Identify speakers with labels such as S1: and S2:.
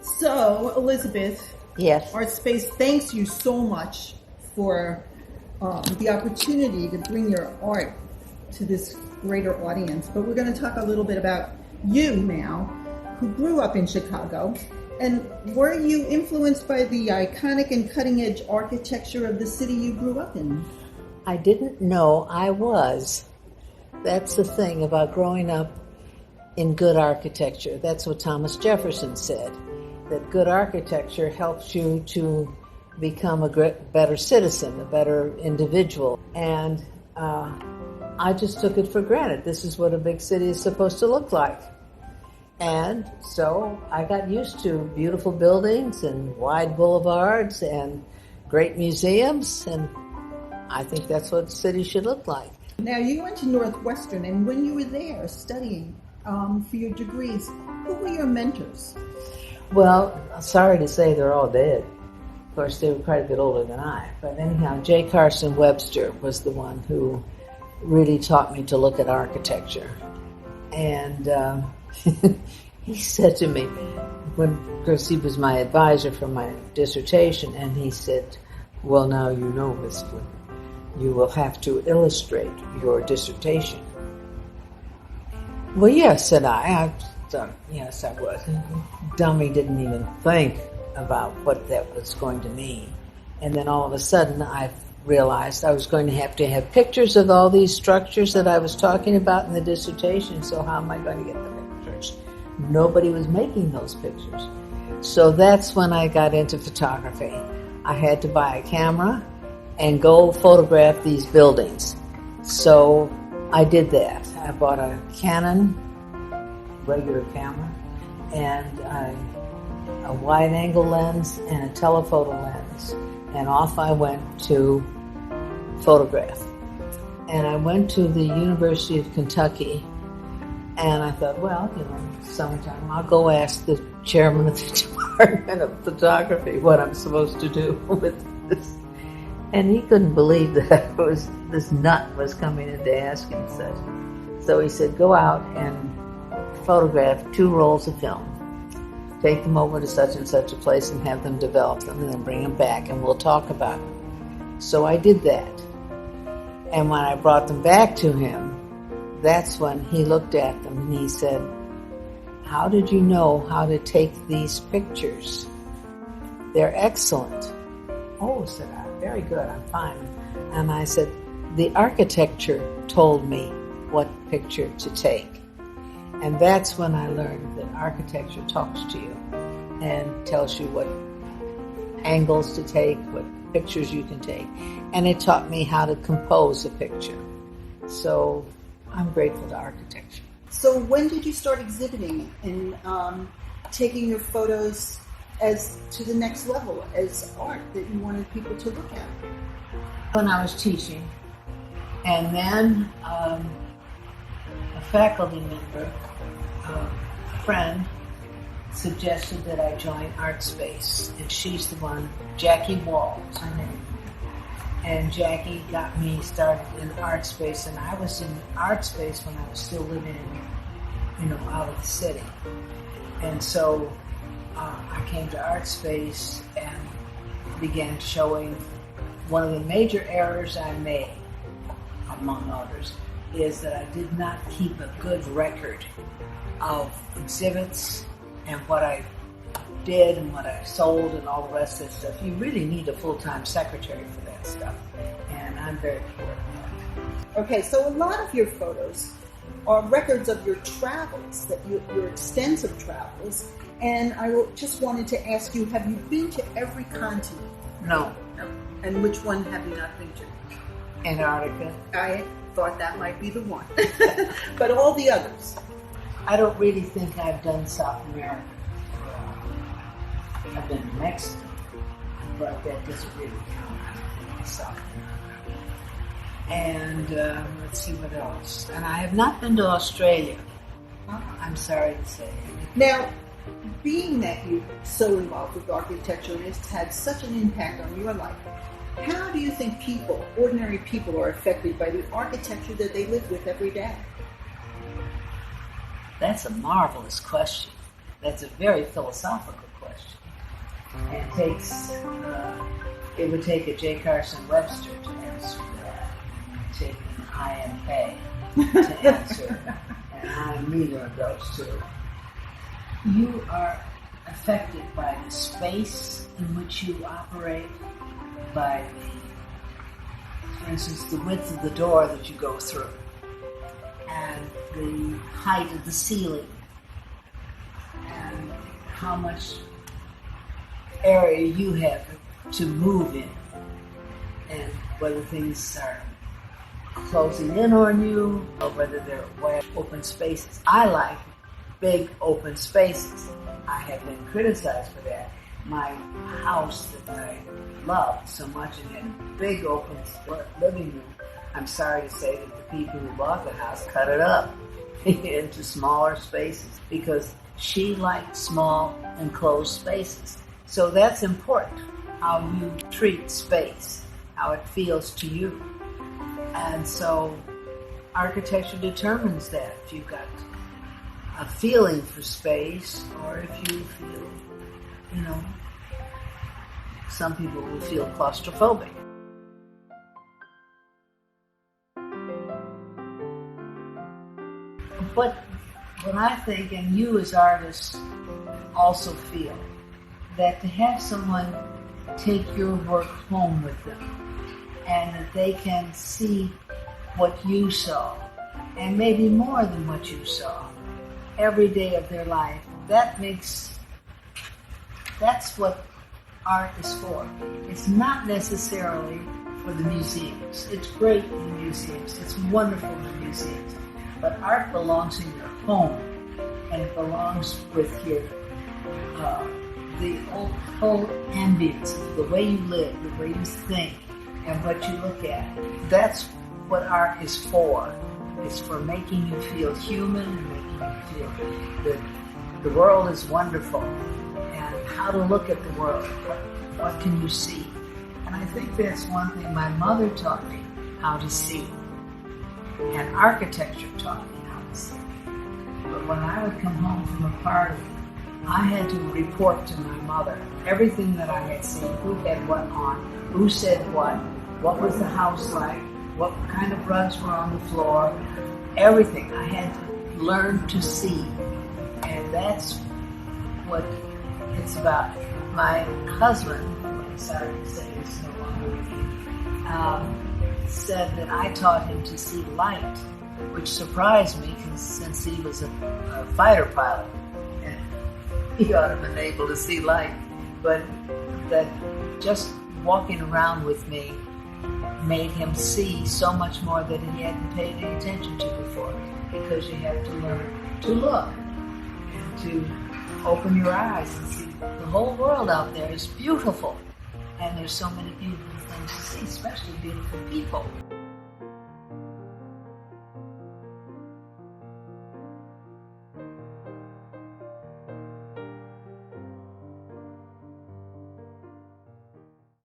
S1: So, Elisabeth,
S2: Yes.
S1: Artspace thanks you so much for the opportunity to bring your art to this greater audience. But we're going to talk a little bit about you now, who grew up in Chicago. And were you influenced by the iconic and cutting-edge architecture of the city you grew up in?
S2: I didn't know I was. That's the thing about growing up in good architecture. That's what Thomas Jefferson said, that good architecture helps you to become a better citizen, a better individual. And I just took it for granted. This is what a big city is supposed to look like. And so I got used to beautiful buildings and wide boulevards and great museums, and I think that's what the city should look like.
S1: Now, you went to Northwestern, and when you were there studying for your degrees, who were your mentors?
S2: Well, sorry to say they're all dead. Of course, they were quite a bit older than I. But anyhow, J. Carson Webster was the one who really taught me to look at architecture. And he said to me, because he was my advisor for my dissertation, and he said, well, now you know, Miss Flynn, you will have to illustrate your dissertation. Well, yes, said I. I thought, yes, I would. Dummy didn't even think about what that was going to mean. And then all of a sudden, I realized I was going to have pictures of all these structures that I was talking about in the dissertation. So how am I going to get the pictures? Nobody was making those pictures. So that's when I got into photography. I had to buy a camera and go photograph these buildings. So I did that. I bought a Canon regular camera and a wide-angle lens and a telephoto lens. And off I went to photograph. And I went to the University of Kentucky, and I thought, well, sometime I'll go ask the chairman of the Department of Photography what I'm supposed to do with this. And he couldn't believe that this nut was coming in to ask him such. So he said, go out and photograph 2 rolls of film. Take them over to such and such a place and have them develop them, and then bring them back and we'll talk about it. So I did that. And when I brought them back to him, that's when he looked at them and he said, how did you know how to take these pictures? They're excellent. Oh, said I, very good, I'm fine. And I said, the architecture told me what picture to take. And that's when I learned that architecture talks to you and tells you what angles to take, what pictures you can take. And it taught me how to compose a picture. So I'm grateful to architecture.
S1: So when did you start exhibiting and taking your photos as to the next level as art that you wanted people to look at?
S2: When I was teaching, and then a faculty member, a friend, suggested that I join Artspace, and she's the one, Jackie Wall is her name. And Jackie got me started in Artspace, and I was in Artspace when I was still living out of the city. And so I came to Artspace and began showing. One of the major errors I made, among others, is that I did not keep a good record of exhibits and what I did and what I sold and all the rest of that stuff. You really need a full-time secretary for that stuff, and I'm very poor at that.
S1: Okay, so a lot of your photos are records of your travels, your extensive travels, and I just wanted to ask you, have you been to every continent?
S2: No.
S1: And which one have you not been to?
S2: Antarctica.
S1: I thought that might be the one. But all the others?
S2: I don't really think I've done South America. I've been to Mexico, but that doesn't really count. South America. And let's see what else. And I have not been to Australia. I'm sorry to say.
S1: Now, being that you're so involved with architecture and it's had such an impact on your life, how do you think ordinary people, are affected by the architecture that they live with every day?
S2: That's a marvelous question. That's a very philosophical question. it would take a J. Carson Webster to answer that. It would take an I.M. Pei to answer, and I'm neither of those two. You are affected by the space in which you operate, by for instance, the width of the door that you go through, and the height of the ceiling, and how much area you have to move in, and whether things are closing in on you or whether they're wide open spaces. I like big open spaces. I have been criticized for that. My house that I loved so much and had a big open living room, I'm sorry to say that the people who bought the house cut it up into smaller spaces because she liked small enclosed spaces. So that's important, how you treat space, how it feels to you. And so architecture determines that. If you've got a feeling for space, or if you feel, some people will feel claustrophobic. But what I think, and you as artists also feel, that to have someone take your work home with them, and that they can see what you saw, and maybe more than what you saw, every day of their life, that's what art is for. It's not necessarily for the museums. It's great in the museums. It's wonderful in the museums. But art belongs in your home, and it belongs with your the whole ambience, the way you live, the way you think, and what you look at. That's what art is for. It's for making you feel human and making you feel that the world is wonderful, and how to look at the world. What can you see? And I think that's one thing my mother taught me, how to see. And architecture taught me how to see. But when I would come home from a party, I had to report to my mother everything that I had seen, who had what on, who said what was the house like, what kind of rugs were on the floor, everything. I had to learn to see. And that's what it's about. My husband, I'm sorry to say he's no longer with me, said that I taught him to see light, which surprised me since he was a fighter pilot. And he ought to have been able to see light. But that just walking around with me made him see so much more that he hadn't paid any attention to before, because you have to learn to look and to open your eyes and see the whole world out there is beautiful, and there's so many beautiful things to see, especially beautiful people.